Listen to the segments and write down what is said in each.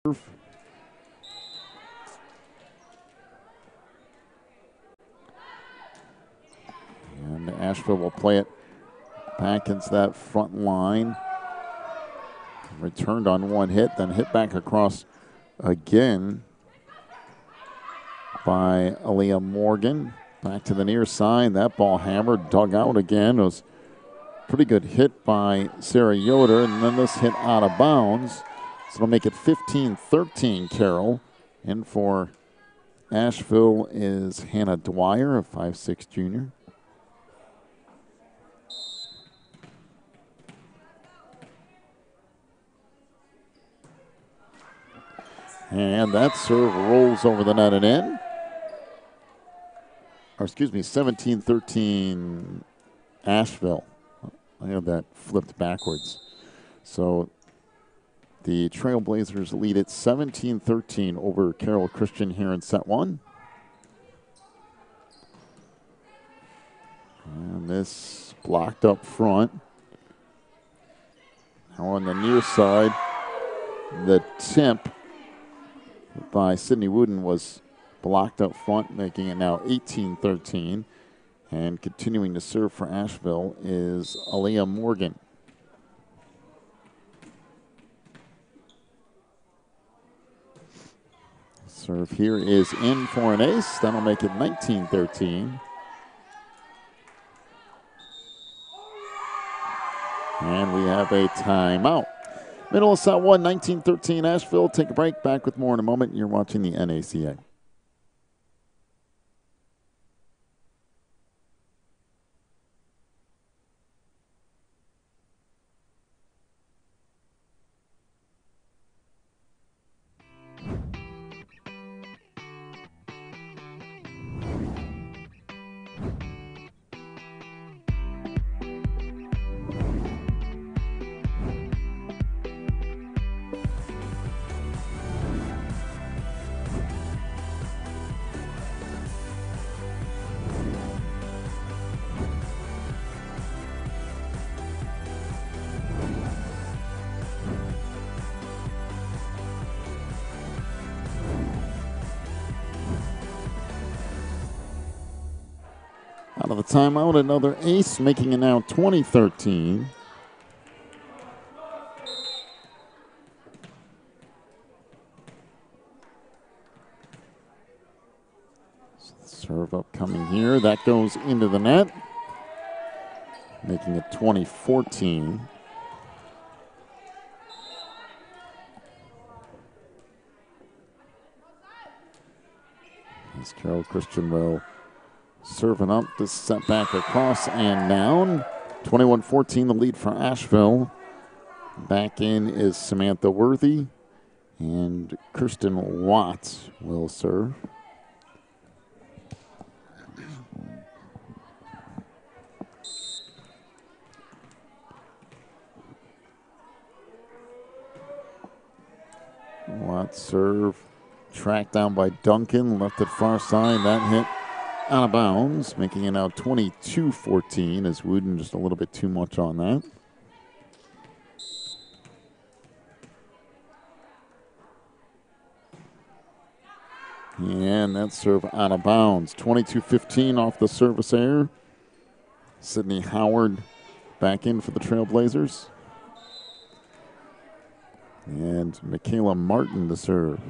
And Asheville will play it back into that front line. Returned on one hit, then hit back across again by Aaliyah Morgan. Back to the near side. That ball hammered, dug out again. It was a pretty good hit by Sarah Yoder, and then this hit out of bounds. So it'll make it 15-13 Carroll. And for Asheville is Hannah Dwyer, a 5'6" junior. And that serve rolls over the net and in. Or excuse me, 17-13 Asheville. I have that flipped backwards. So the Trailblazers lead it 17-13 over Carroll Christian here in set one. And this blocked up front. Now on the near side, the tip by Sydney Wooden was blocked up front, making it now 18-13. And continuing to serve for Asheville is Aaliyah Morgan. Serve here is in for an ace. That'll make it 19-13. And we have a timeout. Middle of set one, 19-13 Asheville. Take a break. Back with more in a moment. You're watching the NACA. Out of the timeout, another ace, making it now 20-13. Serve up coming here. That goes into the net, making it 20-14. As Carroll Christian will serving up, this set back across and down. 21-14 the lead for Asheville. Back in is Samantha Worthy, and Kirsten Watts will serve. Watts serve, tracked down by Duncan, left at far side. That hit out of bounds, making it now 22-14 as Wooden just a little bit too much on that. And that serve out of bounds. 22-15 off the service error. Sydney Howard back in for the Trailblazers. And Michaela Martin to serve.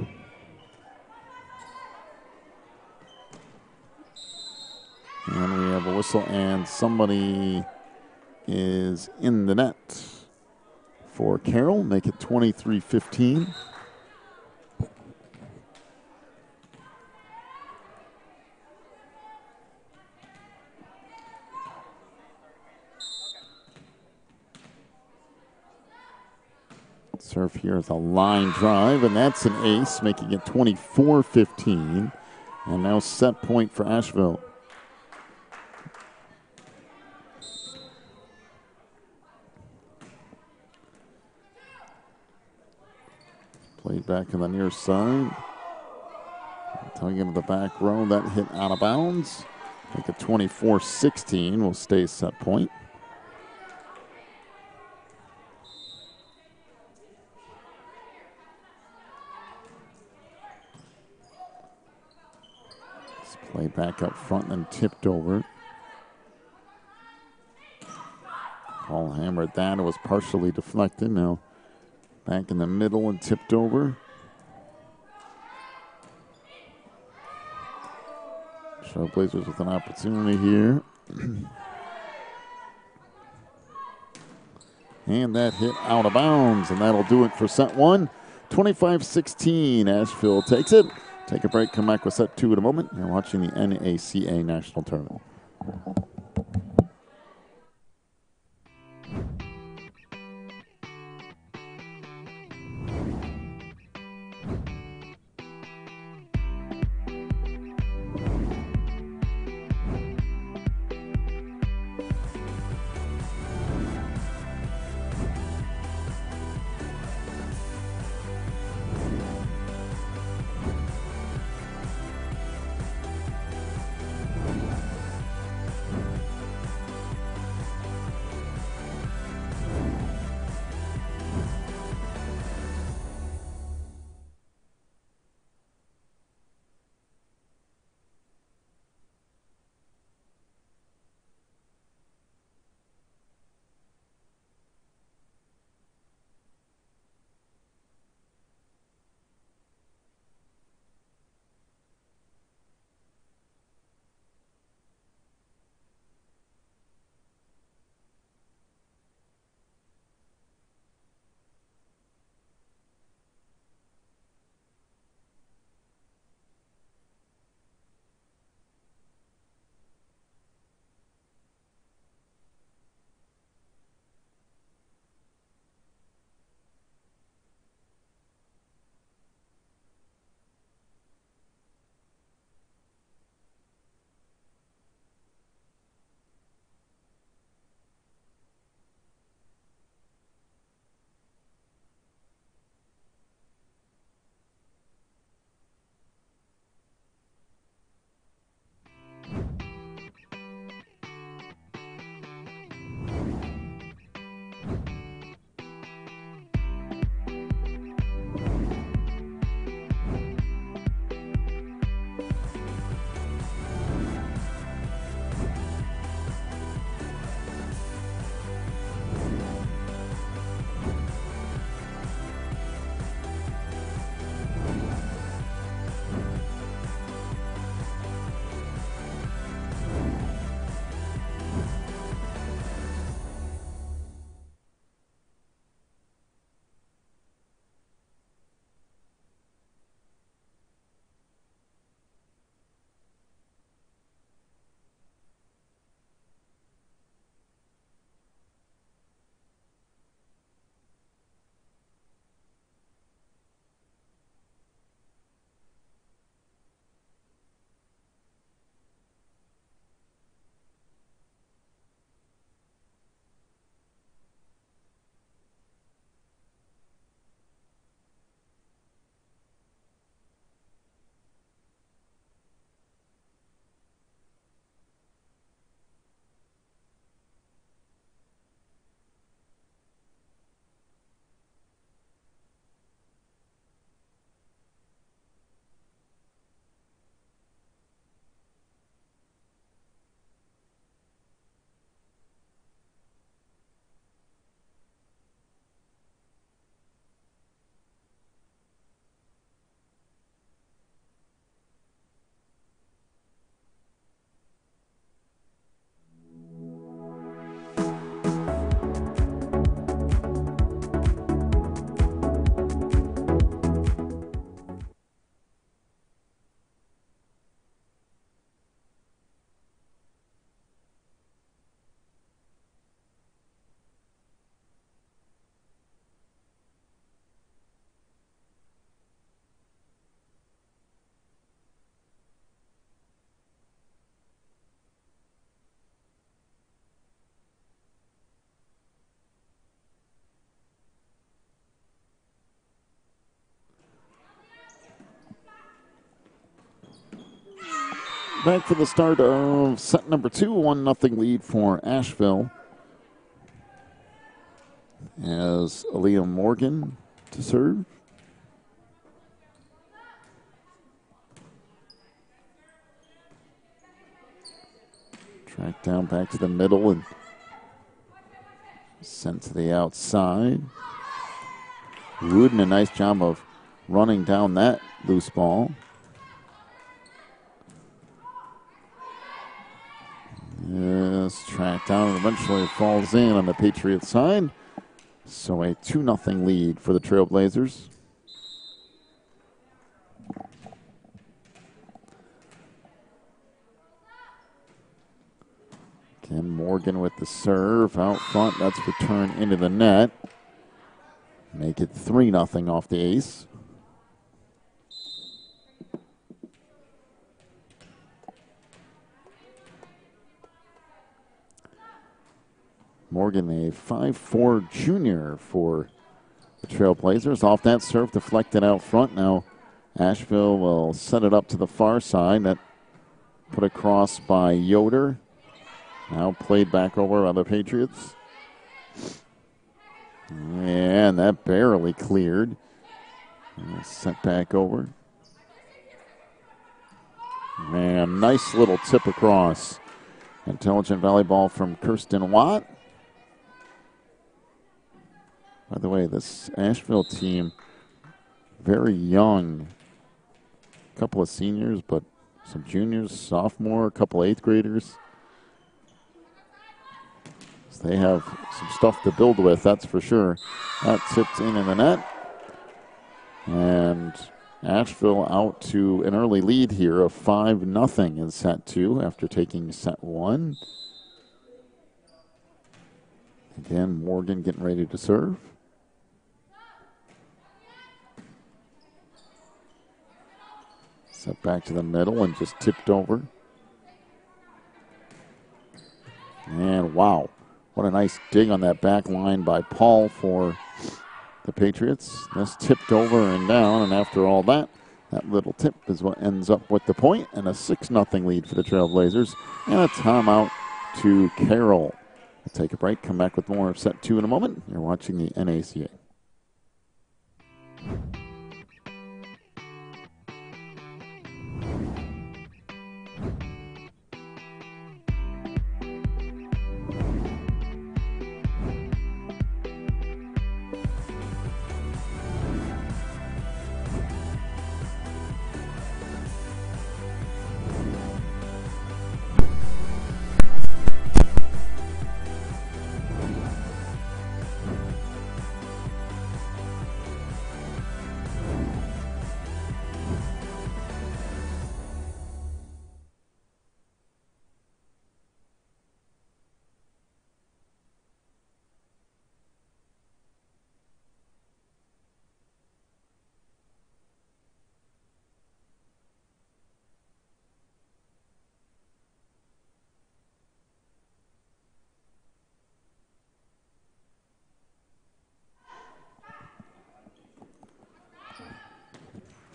And we have a whistle, and somebody is in the net for Carroll. Make it 23-15. Serve here is a line drive, and that's an ace, making it 24-15. And now set point for Asheville. Played back in the near side. Tugging into the back row. That hit out of bounds. Make it 24-16. Will stay set point. Play back up front and then tipped over. Ball hammered that. It was partially deflected. Now back in the middle and tipped over. Trailblazers with an opportunity here. And that hit out of bounds, and that'll do it for set one. 25-16, Asheville takes it. Take a break, come back with set two in a moment. You're watching the NACA National Tournament. Back for the start of set number two, 1-0 lead for Asheville. As Aaliyah Morgan to serve. Track down back to the middle and sent to the outside. Wooden, a nice job of running down that loose ball. Yes, tracked down and eventually falls in on the Patriots side. So a 2-0 lead for the Trailblazers. Again, Morgan with the serve out front. That's returned into the net. Make it 3-0 off the ace. Morgan, a 5'4" junior for the Trailblazers. Off that serve, deflected out front. Now Asheville will set it up to the far side. That put across by Yoder. Now played back over by the Patriots. And that barely cleared. Sent back over. Man, nice little tip across. Intelligent volleyball from Kirsten Watt. By the way, this Asheville team, very young. A couple of seniors, but some juniors, sophomore, a couple eighth graders. So they have some stuff to build with, that's for sure. That tipped in the net. And Asheville out to an early lead here of 5-0 in set 2 after taking set 1. Again, Morgan getting ready to serve. Set back to the middle and just tipped over. And wow, what a nice dig on that back line by Paul for the Patriots. This tipped over and down, and after all that, that little tip is what ends up with the point, and a 6-0 lead for the Trailblazers, and a timeout to Carroll. We'll take a break, come back with more of set 2 in a moment. You're watching the NACA.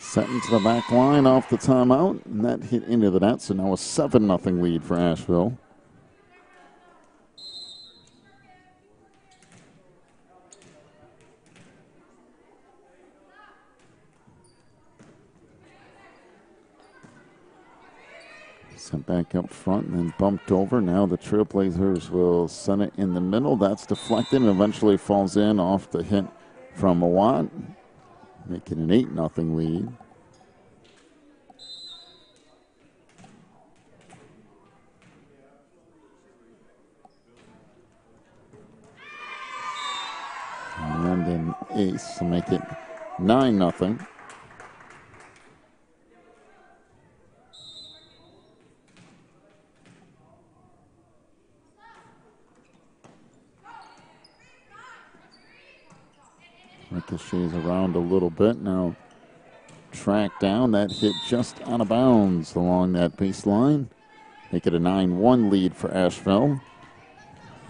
Set into the back line off the timeout, and that hit into the net, so now a 7-0 lead for Asheville. Sent back up front and then bumped over. Now the Trailblazers will send it in the middle. That's deflected and eventually falls in off the hit from Watt, making an 8-0 lead. And an ace to make it 9-0. Ricochets around a little bit. Now track down. That hit just out of bounds along that baseline. Make it a 9-1 lead for Asheville.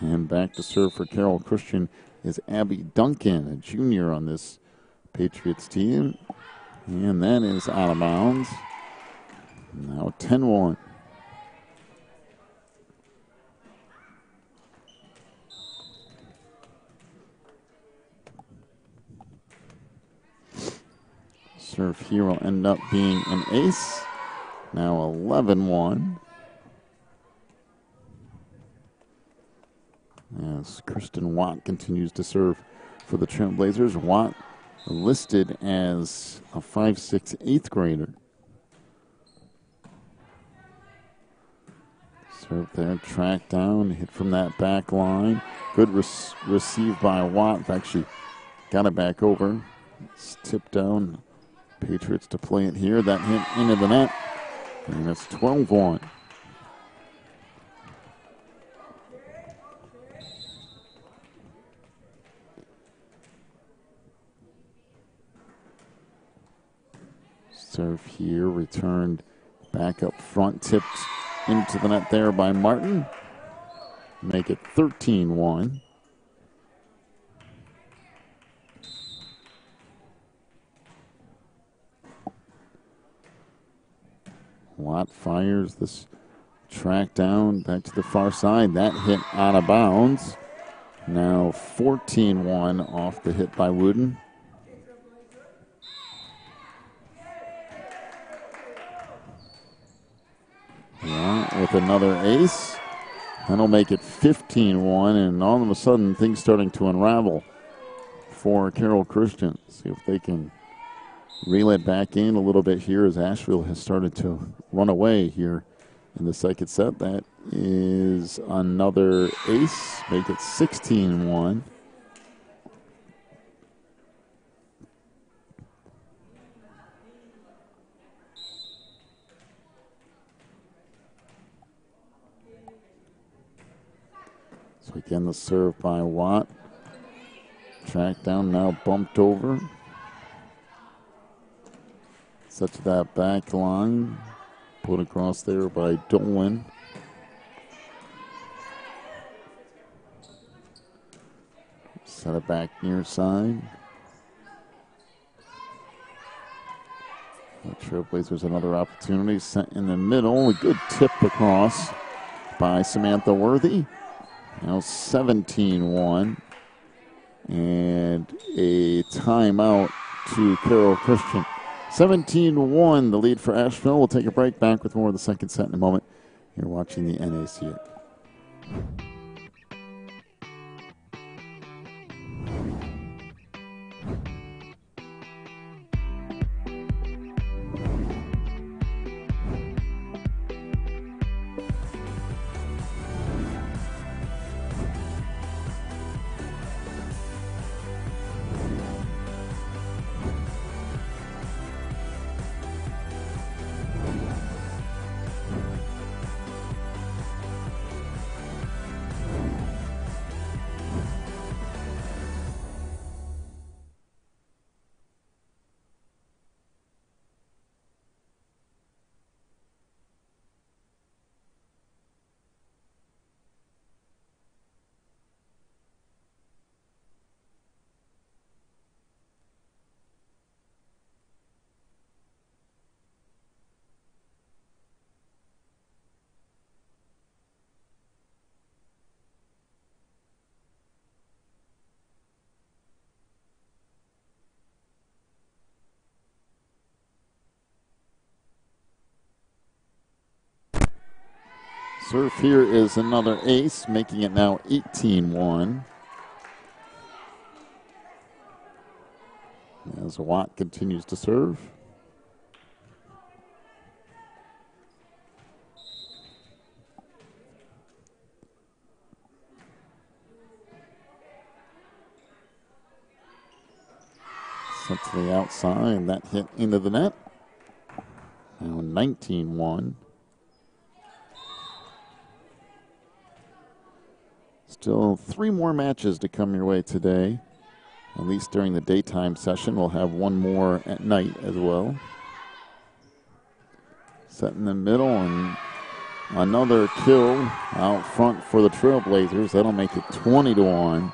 And back to serve for Carroll Christian is Abby Duncan, a junior on this Patriots team. And that is out of bounds. Now 10-1. Serve here will end up being an ace. Now 11-1. as Kristen Watt continues to serve for the Trailblazers. Watt listed as a 5'6", 8th grader. Serve there, track down, hit from that back line. Good receive by Watt. In fact, she got it back over. It's tipped down. Patriots to play it here. That hit into the net. And it's 12-1. Serve here, returned back up front, tipped into the net there by Martin. Make it 13-1. Watt fires this track down back to the far side. That hit out of bounds. Now 14-1 off the hit by Wooden. Yeah, with another ace. That'll make it 15-1, and all of a sudden things starting to unravel for Carroll Christian. See if they can reel it back in a little bit here as Asheville has started to run away here in the second set. That is another ace, make it 16-1. So again, the serve by Watt. Track down, now bumped over. Set to that back line. Put across there by Dolan. Set it back near side. The Trailblazers another opportunity. Set in the middle. A good tip across by Samantha Worthy. Now 17-1. And a timeout to Carroll Christian. 17-1, the lead for Asheville. We'll take a break, back with more of the second set in a moment. You're watching the NACA. Serve here is another ace, making it now 18-1. As Watt continues to serve. Set to the outside, that hit into the net. Now 19-1. Still 3 more matches to come your way today. At least during the daytime session. We'll have one more at night as well. Set in the middle, and another kill out front for the Trailblazers. That'll make it 20-1.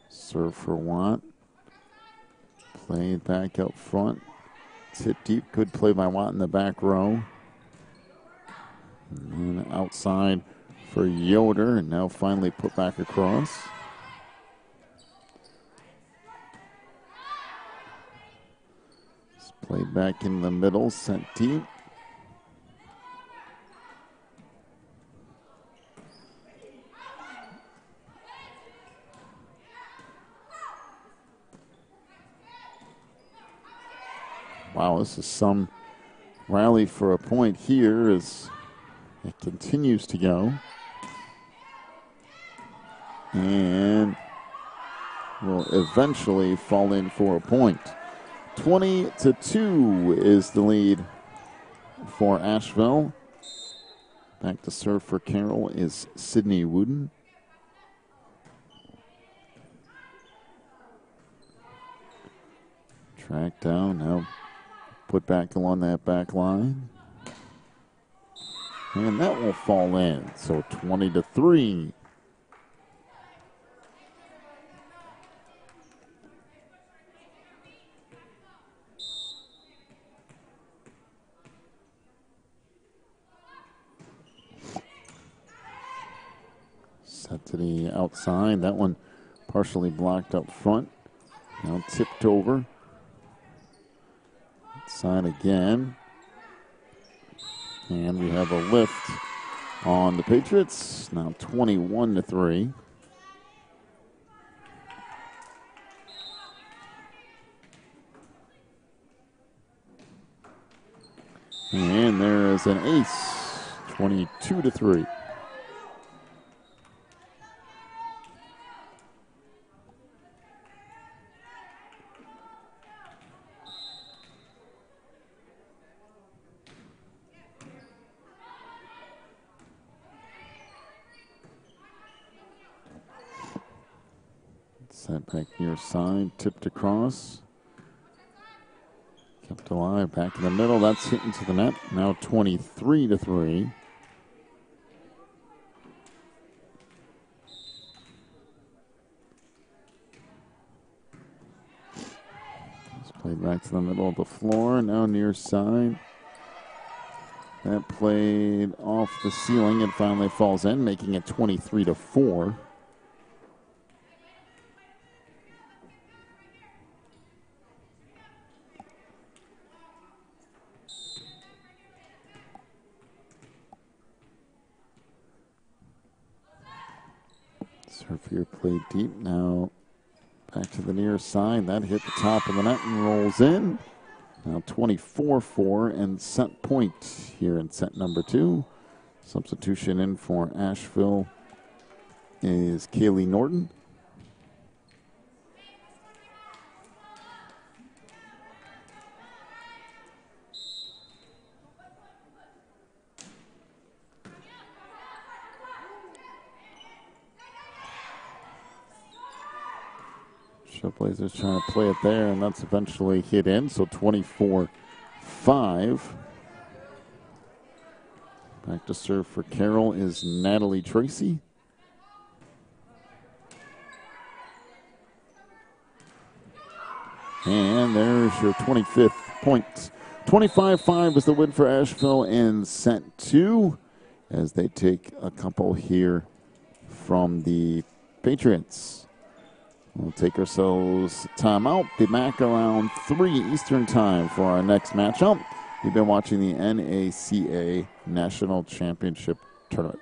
Serve for Watt. Played back up front. Tip deep. Good play by Watt in the back row. And outside for Yoder. And now finally put back across. This Played back in the middle, sent deep. Wow, this is some rally for a point here as it continues to go. And will eventually fall in for a point. 20-2 is the lead for Asheville. Back to serve for Carroll is Sydney Wooden. Track down, now put back along that back line. And that will fall in, so 20-3. Set to the outside. That one partially blocked up front. Now tipped over. Outside again. And we have a lift on the Patriots. Now 21-3. And there is an ace. 22-3. Set back near side, tipped across. Kept alive, back in the middle. That's hit into the net. Now 23-3. It's played back to the middle of the floor. Now near side. That played off the ceiling and finally falls in, making it 23-4. Surfier played deep. Now back to the near side. That hit the top of the net and rolls in. Now 24-4 and set point here in set number 2. Substitution in for Asheville is Kaylee Norton. Trailblazers trying to play it there, and that's eventually hit in, so 24-5. Back to serve for Carroll is Natalie Tracy. And there's your 25th point. 25-5 is the win for Asheville in set 2 as they take a couple here from the Patriots. We'll take ourselves timeout. Be back around 3 Eastern time for our next matchup. You've been watching the NACA National Championship Tournament.